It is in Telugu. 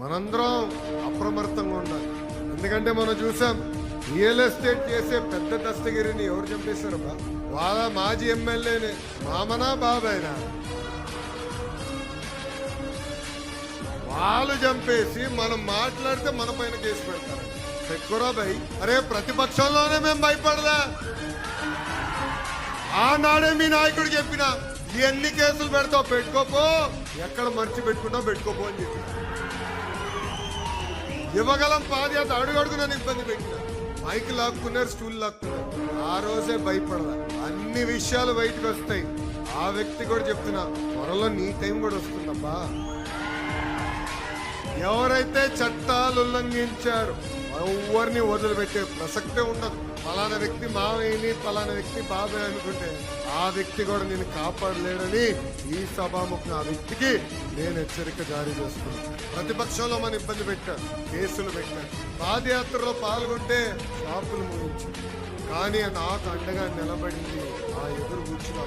మనందరం అప్రమత్తంగా ఉండాలి. ఎందుకంటే మనం చూసాం రియల్ ఎస్టేట్ చేసే పెద్ద దస్తగిరిని ఎవరు చంపేశారబ్బా? వాళ్ళ మాజీ ఎమ్మెల్యేని మామనా బాబాయినా వాళ్ళు చంపేసి మనం మాట్లాడితే మన పైన కేసు పెడతారు. పెట్టుకోరా భయ్. అరే ప్రతిపక్షంలోనే మేము భయపడదా? ఆనాడే మీ నాయకుడు చెప్పిన ఎన్ని కేసులు పెడతావు పెట్టుకోపో, ఎక్కడ మర్చి పెట్టుకుంటావు పెట్టుకోపో అని చెప్పిన. ఇవ్వగలం పాదయాత్ర అడుగడుగునని ఇబ్బంది పెట్టిన. మైక్ లాక్కున్నారు, స్టూల్ లాక్కున్నారు. ఆ రోజే భయపడదా? అన్ని విషయాలు బయటకు వస్తాయి. ఆ వ్యక్తి కూడా చెప్తున్నా, త్వరలో నీ టైం కూడా వస్తుందబ్బా. ఎవరైతే చట్టాలు ఉల్లంఘించారు ఎవరిని వదిలిపెట్టే ప్రసక్తే ఉండదు. ఫలానా వ్యక్తి మావయ్యని, ఫలానా వ్యక్తి బాబాయ్ అనుకుంటే ఆ వ్యక్తి కూడా నేను కాపాడలేడని ఈ సభాముఖం ఆ వ్యక్తికి నేను హెచ్చరిక జారీ చేస్తున్నాను. ప్రతిపక్షంలో మన ఇబ్బంది పెట్టారు, కేసులు పెట్టారు. పాదయాత్రలో పాల్గొంటే షాపులు ముగించారు. కానీ నాకు అండగా నిలబడింది ఆ ఎదురు కూర్చున్న